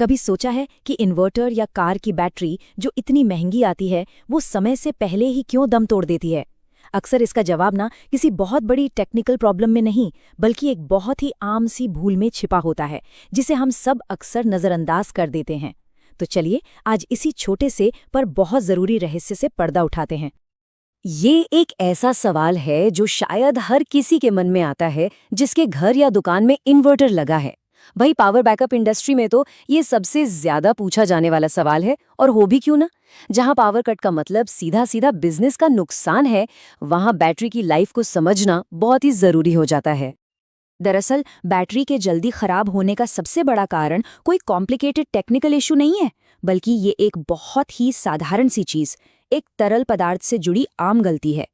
कभी सोचा है कि इन्वर्टर या कार की बैटरी जो इतनी महंगी आती है वो समय से पहले ही क्यों दम तोड़ देती है? अक्सर इसका जवाब ना किसी बहुत बड़ी टेक्निकल प्रॉब्लम में नहीं, बल्कि एक बहुत ही आम सी भूल में छिपा होता है, जिसे हम सब अक्सर नज़रअंदाज कर देते हैं। तो चलिए आज इसी छोटे से पर बहुत ज़रूरी रहस्य से पर्दा उठाते हैं। ये एक ऐसा सवाल है जो शायद हर किसी के मन में आता है जिसके घर या दुकान में इन्वर्टर लगा है। भाई, पावर बैकअप इंडस्ट्री में तो ये सबसे ज्यादा पूछा जाने वाला सवाल है, और हो भी क्यों ना। जहां पावर कट का मतलब सीधा सीधा बिजनेस का नुकसान है, वहां बैटरी की लाइफ को समझना बहुत ही जरूरी हो जाता है। दरअसल बैटरी के जल्दी खराब होने का सबसे बड़ा कारण कोई कॉम्प्लिकेटेड टेक्निकल इशू नहीं है, बल्कि ये एक बहुत ही साधारण सी चीज, एक तरल पदार्थ से जुड़ी आम गलती है।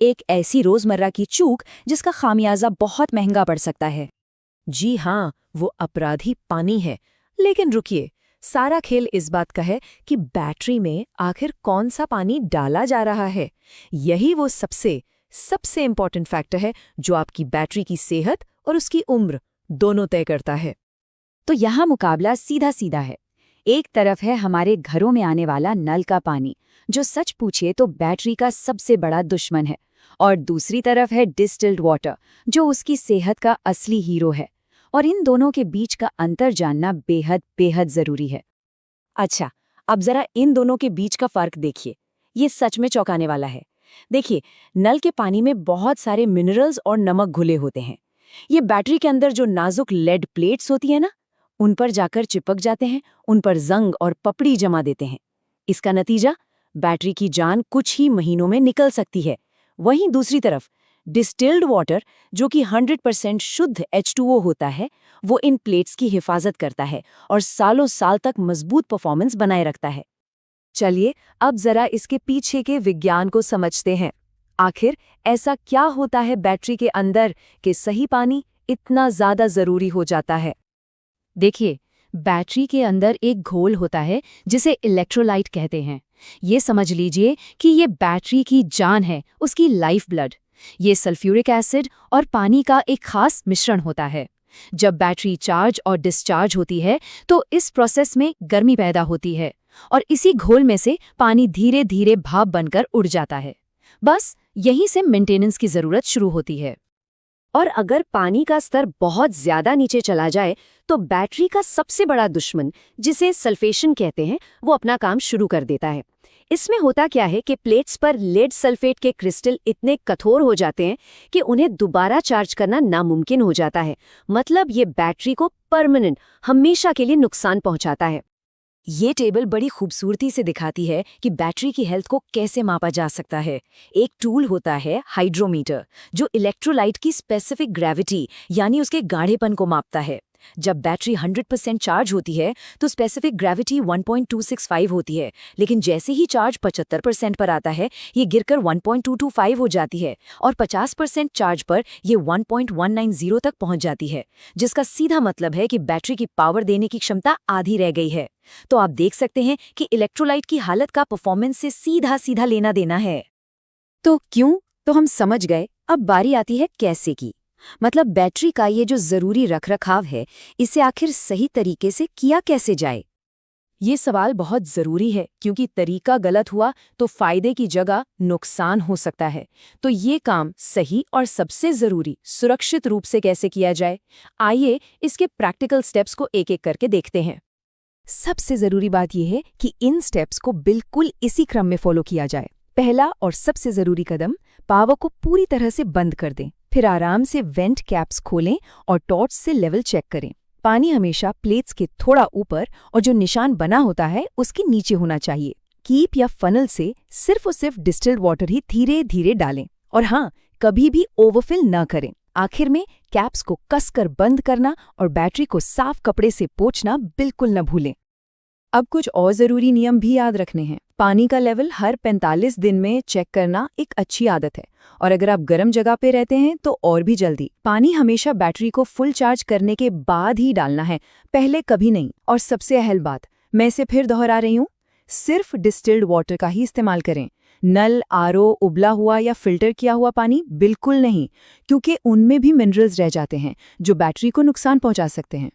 एक ऐसी रोजमर्रा की चूक जिसका खामियाजा बहुत महंगा पड़ सकता है। जी हाँ, वो अपराधी पानी है। लेकिन रुकिए, सारा खेल इस बात का है कि बैटरी में आखिर कौन सा पानी डाला जा रहा है। यही वो सबसे सबसे इम्पॉर्टेंट फैक्टर है जो आपकी बैटरी की सेहत और उसकी उम्र दोनों तय करता है। तो यहाँ मुकाबला सीधा सीधा है। एक तरफ है हमारे घरों में आने वाला नल का पानी, जो सच पूछे तो बैटरी का सबसे बड़ा दुश्मन है, और दूसरी तरफ है डिस्टिल्ड वाटर, जो उसकी सेहत का असली हीरो है। और इन दोनों के बीच का अंतर जानना बेहद बेहद जरूरी है। अच्छा, अब जरा इन दोनों के बीच का फर्क देखिए। ये सच में चौंकाने वाला है। देखिए, नल के पानी में बहुत सारे मिनरल्स और नमक घुले होते हैं। ये बैटरी के अंदर जो नाजुक लेड प्लेट्स होती है ना, उन पर जाकर चिपक जाते हैं, उन पर जंग और पपड़ी जमा देते हैं। इसका नतीजा, बैटरी की जान कुछ ही महीनों में निकल सकती है। वहीं दूसरी तरफ डिस्टिल्ड वाटर, जो कि 100% शुद्ध H2O होता है, वो इन प्लेट्स की हिफाजत करता है और सालों साल तक मजबूत परफॉर्मेंस बनाए रखता है। चलिए अब जरा इसके पीछे के विज्ञान को समझते हैं। आखिर ऐसा क्या होता है बैटरी के अंदर कि सही पानी इतना ज्यादा जरूरी हो जाता है? देखिए, बैटरी के अंदर एक घोल होता है जिसे इलेक्ट्रोलाइट कहते हैं। ये समझ लीजिए कि ये बैटरी की जान है, उसकी लाइफ ब्लड। ये सल्फ्यूरिक एसिड और पानी का एक खास मिश्रण होता है। जब बैटरी चार्ज और डिस्चार्ज होती है तो इस प्रोसेस में गर्मी पैदा होती है, और इसी घोल में से पानी धीरे धीरे भाप बनकर उड़ जाता है। बस यहीं से मेंटेनेंस की जरूरत शुरू होती है। और अगर पानी का स्तर बहुत ज्यादा नीचे चला जाए तो बैटरी का सबसे बड़ा दुश्मन, जिसे सल्फेशन कहते हैं, वो अपना काम शुरू कर देता है। इसमें होता क्या है कि प्लेट्स पर लेड सल्फेट के क्रिस्टल इतने कठोर हो जाते हैं कि उन्हें दोबारा चार्ज करना नामुमकिन हो जाता है। मतलब ये बैटरी को परमानेंट, हमेशा के लिए नुकसान पहुंचाता है। ये टेबल बड़ी खूबसूरती से दिखाती है कि बैटरी की हेल्थ को कैसे मापा जा सकता है। एक टूल होता है हाइड्रोमीटर, जो इलेक्ट्रोलाइट की स्पेसिफिक ग्रेविटी यानी उसके गाढ़ेपन को मापता है। जब बैटरी 100% चार्ज होती है तो स्पेसिफिक ग्रेविटी 1.265 होती है, लेकिन जैसे ही चार्ज 75% पर आता है ये गिरकर 1.225 हो जाती है, और 50% चार्ज पर ये 1.190 तक पहुंच जाती है, जिसका सीधा मतलब है कि बैटरी की पावर देने की क्षमता आधी रह गई है। तो आप देख सकते हैं कि इलेक्ट्रोलाइट की हालत का परफॉर्मेंस से सीधा सीधा लेना देना है। तो क्यों? तो हम समझ गए। अब बारी आती है कैसे की। मतलब बैटरी का ये जो जरूरी रखरखाव है, इसे आखिर सही तरीके से किया कैसे जाए? ये सवाल बहुत जरूरी है, क्योंकि तरीका गलत हुआ तो फायदे की जगह नुकसान हो सकता है। तो ये काम सही और सबसे जरूरी सुरक्षित रूप से कैसे किया जाए, आइए इसके प्रैक्टिकल स्टेप्स को एक एक करके देखते हैं। सबसे जरूरी बात यह है कि इन स्टेप्स को बिल्कुल इसी क्रम में फॉलो किया जाए। पहला और सबसे जरूरी कदम, पावर को पूरी तरह से बंद कर दें। फिर आराम से वेंट कैप्स खोलें और टॉर्च से लेवल चेक करें। पानी हमेशा प्लेट्स के थोड़ा ऊपर और जो निशान बना होता है उसके नीचे होना चाहिए। कीप या फनल से सिर्फ और सिर्फ डिस्टिल्ड वाटर ही धीरे धीरे डालें, और हाँ, कभी भी ओवरफिल न करें। आखिर में कैप्स को कसकर बंद करना और बैटरी को साफ कपड़े से पोंछना बिल्कुल न भूलें। अब कुछ और जरूरी नियम भी याद रखने हैं। पानी का लेवल हर 45 दिन में चेक करना एक अच्छी आदत है, और अगर आप गर्म जगह पे रहते हैं तो और भी जल्दी। पानी हमेशा बैटरी को फुल चार्ज करने के बाद ही डालना है, पहले कभी नहीं। और सबसे अहम बात, मैं इसे फिर दोहरा रही हूँ, सिर्फ डिस्टिल्ड वाटर का ही इस्तेमाल करें। नल, आरओ, उबला हुआ या फिल्टर किया हुआ पानी बिल्कुल नहीं, क्योंकि उनमें भी मिनरल्स रह जाते हैं जो बैटरी को नुकसान पहुंचा सकते हैं।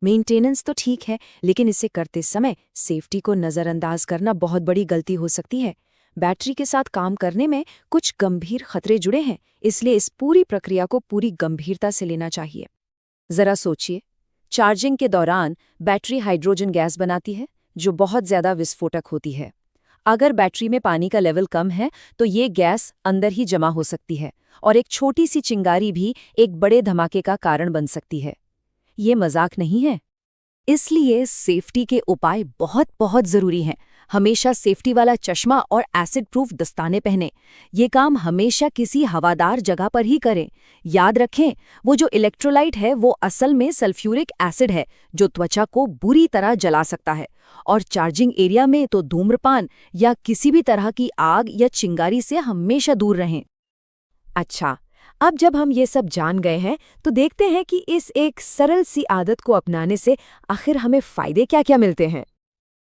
मेंटेनेंस तो ठीक है, लेकिन इसे करते समय सेफ्टी को नज़रअंदाज करना बहुत बड़ी गलती हो सकती है। बैटरी के साथ काम करने में कुछ गंभीर खतरे जुड़े हैं, इसलिए इस पूरी प्रक्रिया को पूरी गंभीरता से लेना चाहिए। जरा सोचिए, चार्जिंग के दौरान बैटरी हाइड्रोजन गैस बनाती है, जो बहुत ज्यादा विस्फोटक होती है। अगर बैटरी में पानी का लेवल कम है तो ये गैस अंदर ही जमा हो सकती है और एक छोटी सी चिंगारी भी एक बड़े धमाके का कारण बन सकती है। ये मजाक नहीं है। इसलिए सेफ्टी के उपाय बहुत बहुत ज़रूरी हैं। हमेशा सेफ्टी वाला चश्मा और एसिड प्रूफ दस्ताने पहनें। ये काम हमेशा किसी हवादार जगह पर ही करें। याद रखें, वो जो इलेक्ट्रोलाइट है वो असल में सल्फ्यूरिक एसिड है, जो त्वचा को बुरी तरह जला सकता है। और चार्जिंग एरिया में तो धूम्रपान या किसी भी तरह की आग या चिंगारी से हमेशा दूर रहें। अच्छा, अब जब हम ये सब जान गए हैं, तो देखते हैं कि इस एक सरल सी आदत को अपनाने से आखिर हमें फ़ायदे क्या-क्या मिलते हैं।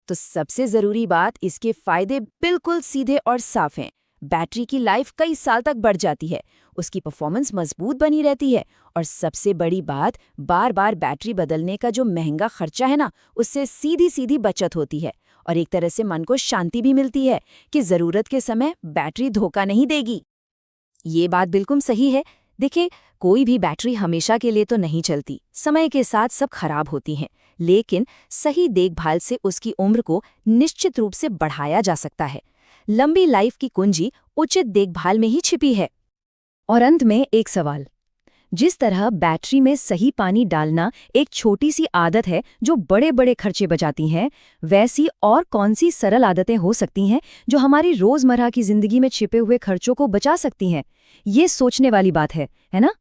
तो सबसे जरूरी बात, इसके फायदे बिल्कुल सीधे और साफ हैं। बैटरी की लाइफ कई साल तक बढ़ जाती है, उसकी परफॉर्मेंस मजबूत बनी रहती है, और सबसे बड़ी बात, बार बार बैटरी बदलने का जो महंगा खर्चा है ना, उससे सीधी सीधी बचत होती है। और एक तरह से मन को शांति भी मिलती है कि जरूरत के समय बैटरी धोखा नहीं देगी। ये बात बिल्कुल सही है। देखिए, कोई भी बैटरी हमेशा के लिए तो नहीं चलती, समय के साथ सब खराब होती हैं, लेकिन सही देखभाल से उसकी उम्र को निश्चित रूप से बढ़ाया जा सकता है। लंबी लाइफ की कुंजी उचित देखभाल में ही छिपी है। और अंत में एक सवाल, जिस तरह बैटरी में सही पानी डालना एक छोटी सी आदत है जो बड़े बड़े खर्चे बचाती हैं, वैसी और कौन सी सरल आदतें हो सकती हैं जो हमारी रोजमर्रा की जिंदगी में छिपे हुए खर्चों को बचा सकती हैं? ये सोचने वाली बात है ना?